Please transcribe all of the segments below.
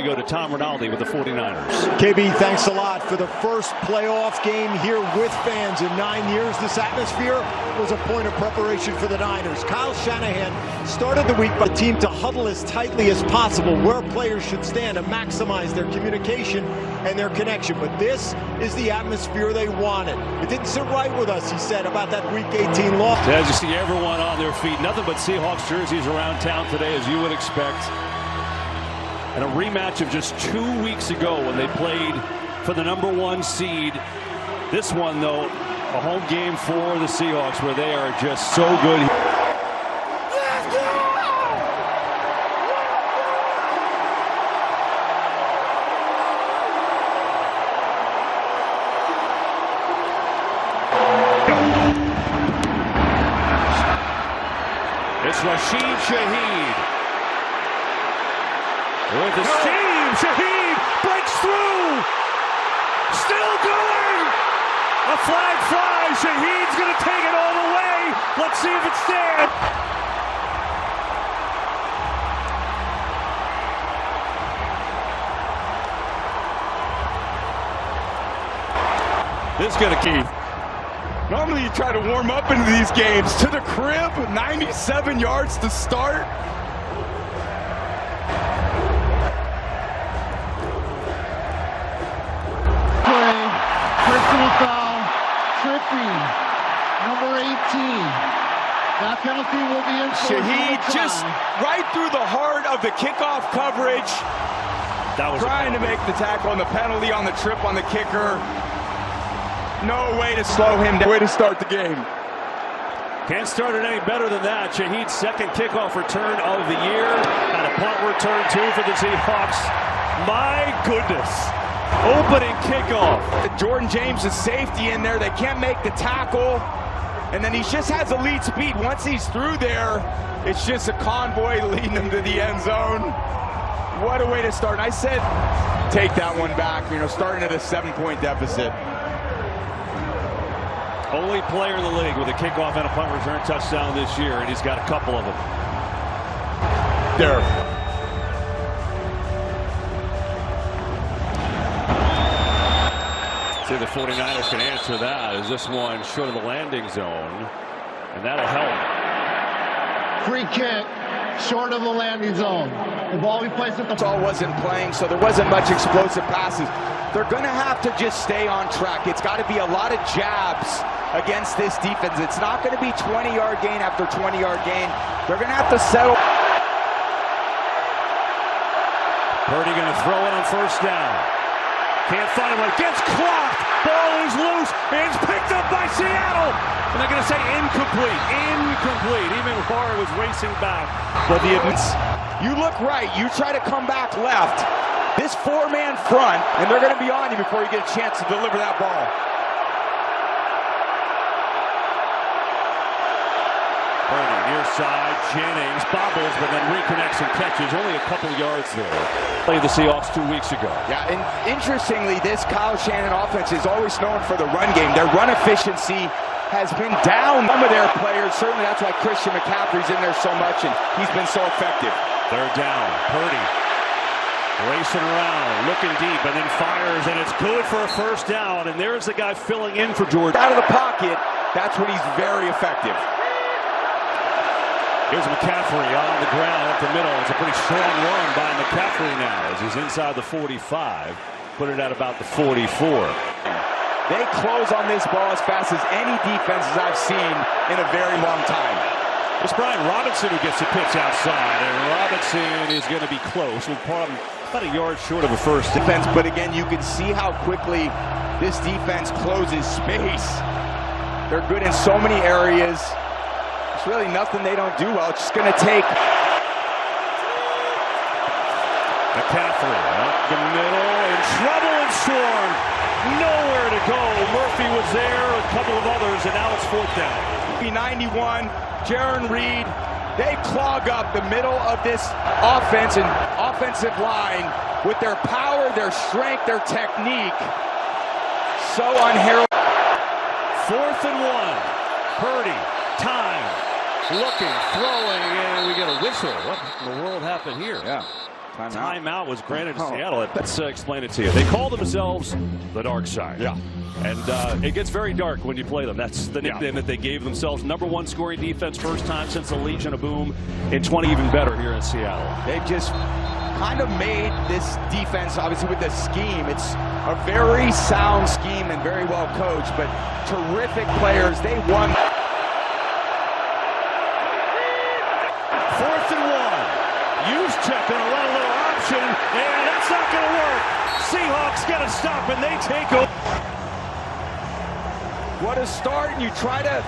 We go to Tom Rinaldi with the 49ers. KB, thanks a lot for the first playoff game here with fans in 9 years. This atmosphere was a point of preparation for the Niners. Kyle Shanahan started the week by the team to huddle as tightly as possible where players should stand to maximize their communication and their connection. But this is the atmosphere they wanted. It didn't sit right with us, he said, about that Week 18 loss. As you see everyone on their feet, nothing but Seahawks jerseys around town today, as you would expect. And a rematch of just 2 weeks ago when they played for the #1 seed. This one, though, a home game for the Seahawks where they are just so good. It's Rashid Shaheed. With the steam, Shaheed breaks through. Still going. A flag flies. Shaheed's going to take it all the way. Let's see if it stands. This is going to keep. Normally you try to warm up into these games. To the crib, 97 yards to start. Personal foul, tripping, number 18. That penalty will be enforced. Shaheed just right through the heart of the kickoff coverage. That was trying to make the tackle on the penalty on the trip on the kicker. No way to slow him down. Way to start the game. Can't start it any better than that. Shaheed's second kickoff return of the year. And a punt return, too, for the Seahawks. My goodness. Opening kickoff. Jordan James is safety in there. They can't make the tackle. And then he just has a lead speed. Once he's through there, it's just a convoy leading him to the end zone. What a way to start. I said, take that one back, starting at a 7-point deficit. Only player in the league with a kickoff and a punt return touchdown this year, and he's got a couple of them. There. See if the 49ers can answer that. Is this one short of the landing zone? And that'll help. Free kick, short of the landing zone. The ball we placed at the ball wasn't playing, so there wasn't much explosive passes. They're going to have to just stay on track. It's got to be a lot of jabs against this defense. It's not going to be 20-yard gain after 20-yard gain. They're going to have to settle. Purdy going to throw it on first down. Can't find him. Gets clocked. Ball is loose. It's picked up by Seattle. And they're going to say incomplete. Incomplete. Even Horror was racing back. But you look right. You try to come back left. This four-man front, and they're going to be on you before you get a chance to deliver that ball. Purdy near side. Jennings bobbles, but then reconnects and catches. Only a couple yards there. Played the Seahawks 2 weeks ago. Yeah, and interestingly, this Kyle Shanahan offense is always known for the run game. Their run efficiency has been down. Some of their players, certainly that's why Christian McCaffrey's in there so much, and he's been so effective. They're down. Purdy racing around, looking deep, and then fires, and it's good for a first down. And there's the guy filling in for George. Out of the pocket, that's when he's very effective. Here's McCaffrey on the ground at the middle. It's a pretty strong run by McCaffrey now as he's inside the 45. Put it at about the 44. They close on this ball as fast as any defenses I've seen in a very long time. It's Brian Robinson who gets the pitch outside, and Robinson is going to be close. About a yard short of a first defense, but again, you can see how quickly this defense closes space. They're good in so many areas. There's really nothing they don't do well. It's just going to take McCaffrey up the middle, in trouble and swarmed. Nowhere to go. Murphy was there, a couple of others, and now it's fourth down. 91, Jaron Reed, they clog up the middle of this offense and offensive line with their power, their strength, their technique. So unheralded. 4th and 1. Purdy, time, looking, throwing, and we get a whistle. What in the world happened here? Yeah. Timeout was granted to Seattle. Let's explain it to you. They call themselves the Dark Side. Yeah. And it gets very dark when you play them. That's the nickname that they gave themselves. #1 scoring defense, first time since the Legion of Boom. In 20, even better here in Seattle. They've just kind of made this defense, obviously with the scheme, it's a very sound scheme and very well coached, but terrific players. They won. 4th and 1. Juszczyk gonna run a little option, and that's not gonna work. Seahawks get a stop, and they take over. What a start, and you try to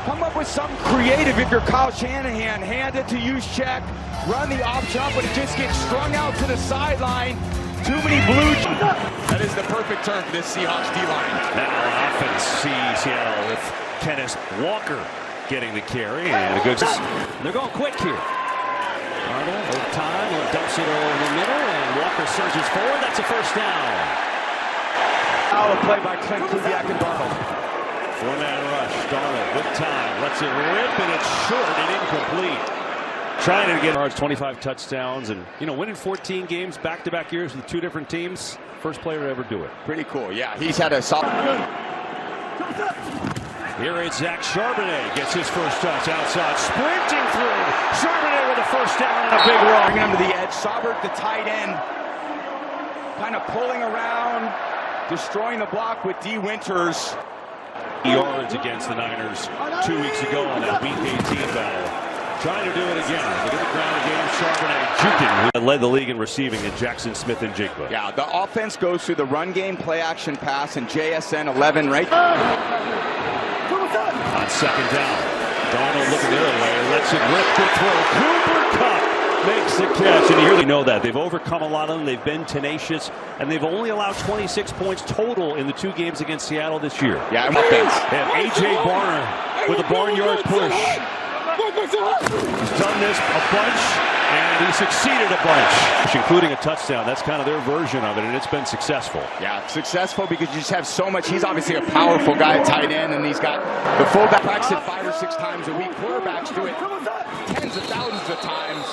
come up with something creative if you're Kyle Shanahan. Hand it to Juszczyk, run the option up, but it just gets strung out to the sideline. Too many blue. That is the perfect term for this Seahawks D-line. Now on offense, Seattle with Kenneth Walker getting the carry, and a good. They're going quick here. Arnold, over time, dumps it over the middle, and Walker surges forward. That's a first down. Solid play by Clint Kubiak and Darnold. 4-man rush. Darnold with time. Lets it rip, and it's short and incomplete. Trying to get yards, 25 touchdowns, and winning 14 games back-to-back years with 2 different teams. First player to ever do it. Pretty cool. Yeah, he's had a solid. Here it's Zach Charbonnet gets his first touch outside, sprinting through. Charbonnet with a first down and a big run. Bringing him to the edge. Saubert, the tight end, kind of pulling around, destroying the block with D. Winters. Yards against the Niners 2 weeks ago on that Week 18 battle. Trying to do it again. Look at the ground again. Charbonnet juking, who led the league in receiving, and Jackson Smith and Jigba. Yeah, the offense goes through the run game, play action pass, and JSN 11 right on second down. Darnold looking the other way, lets it rip, good throw. Cooper Kupp makes the catch, and you know that. They've overcome a lot of them. They've been tenacious, and they've only allowed 26 points total in the 2 games against Seattle this year. Yeah, offense. They have A.J. Barner with a barnyard push. He's done this a bunch, and he succeeded a bunch, including a touchdown. That's kind of their version of it, and it's been successful. Yeah, successful because you just have so much. He's obviously a powerful guy at tight end, and he's got the fullback practice 5 or 6 times a week. Quarterbacks do it tens of thousands of times.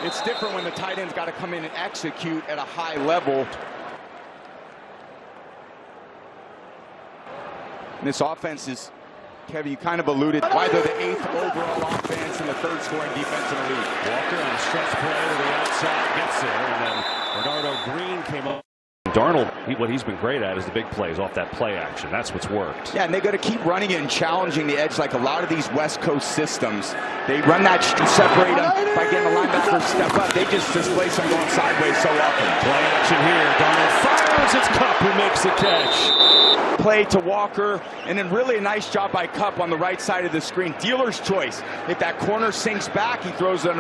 It's different when the tight end's got to come in and execute at a high level. And this offense is, Kevin, you kind of alluded why they're the 8th overall offense and the 3rd scoring defense in the league. Walker on a stretch play to the outside, gets there, and then Bernardo Green came up. Darnold, what he's been great at is the big plays off that play action. That's what's worked. Yeah, and they got to keep running it and challenging the edge like a lot of these West Coast systems. They run that to separate them by getting the linebacker step up. They just displace them going sideways so often. Play action here. Darnold fires. It's Kupp who makes the catch. Play to Walker, and then really a nice job by Kupp on the right side of the screen. Dealer's choice. If that corner sinks back, he throws it under.